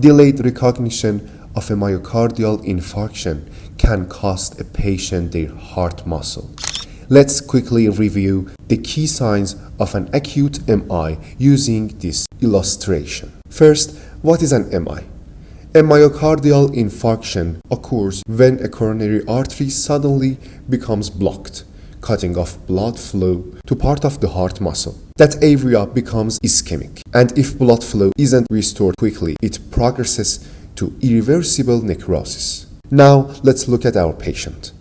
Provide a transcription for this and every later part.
Delayed recognition of a myocardial infarction can cost a patient their heart muscle. Let's quickly review the key signs of an acute MI using this illustration. First, what is an MI? A myocardial infarction occurs when a coronary artery suddenly becomes blocked, cutting off blood flow to part of the heart muscle. That area becomes ischemic, and if blood flow isn't restored quickly, it progresses to irreversible necrosis. Now, let's look at our patient.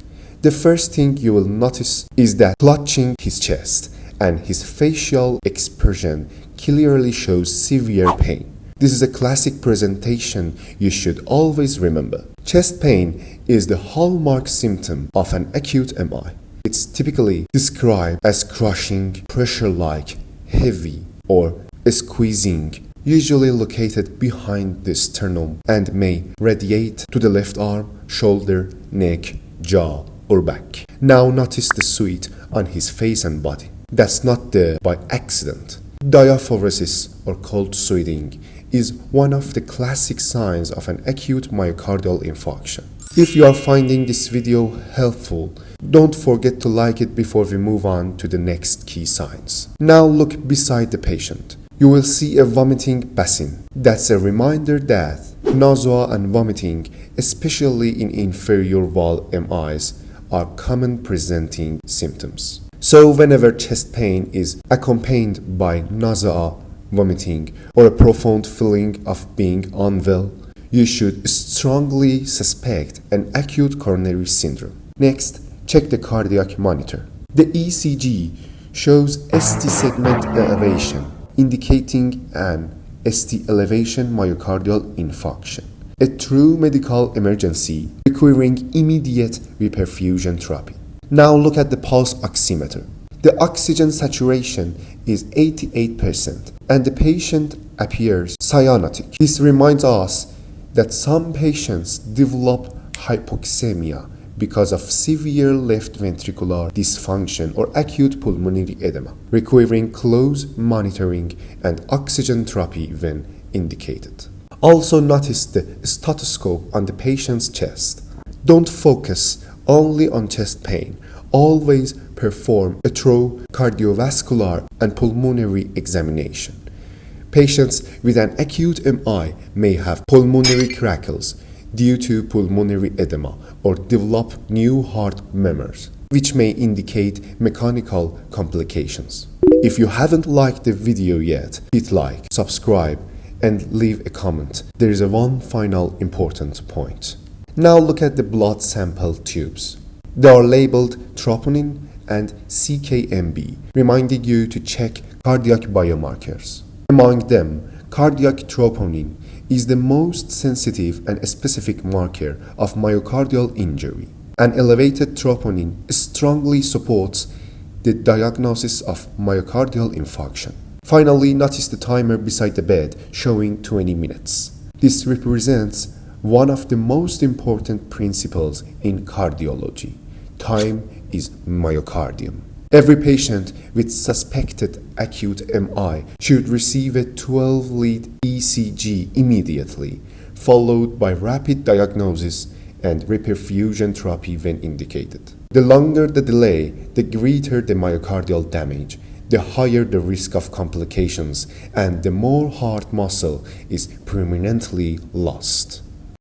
The first thing you will notice is that clutching his chest and his facial expression clearly shows severe pain. This is a classic presentation you should always remember. Chest pain is the hallmark symptom of an acute MI. It's typically described as crushing, pressure-like, heavy, or squeezing, usually located behind the sternum and may radiate to the left arm, shoulder, neck, jaw, or back. Now notice the sweat on his face and body. That's not by accident. Diaphoresis or cold sweating is one of the classic signs of an acute myocardial infarction. If you are finding this video helpful, don't forget to like it before we move on to the next key signs. Now look beside the patient. You will see a vomiting basin. That's a reminder that nausea and vomiting, especially in inferior wall MIs, are common presenting symptoms. So whenever chest pain is accompanied by nausea, vomiting, or a profound feeling of being unwell, you should strongly suspect an acute coronary syndrome. Next, check the cardiac monitor. The ECG shows ST segment elevation, indicating an ST elevation myocardial infarction, a true medical emergency requiring immediate reperfusion therapy. Now look at the pulse oximeter. The oxygen saturation is 88% and the patient appears cyanotic. This reminds us that some patients develop hypoxemia because of severe left ventricular dysfunction or acute pulmonary edema, requiring close monitoring and oxygen therapy when indicated. Also notice the stethoscope on the patient's chest. Don't focus only on chest pain. Always perform a thorough cardiovascular and pulmonary examination. Patients with an acute MI may have pulmonary crackles due to pulmonary edema or develop new heart murmurs, which may indicate mechanical complications. If you haven't liked the video yet, hit like, subscribe, and leave a comment. There is one final important point. Now look at the blood sample tubes. They are labeled troponin and CKMB, reminding you to check cardiac biomarkers. Among them, cardiac troponin is the most sensitive and specific marker of myocardial injury. An elevated troponin strongly supports the diagnosis of myocardial infarction. Finally, notice the timer beside the bed showing 20 minutes. This represents one of the most important principles in cardiology. Time is myocardium. Every patient with suspected acute MI should receive a 12-lead ECG immediately, followed by rapid diagnosis and reperfusion therapy when indicated. The longer the delay, the greater the myocardial damage, the higher the risk of complications, and the more heart muscle is permanently lost.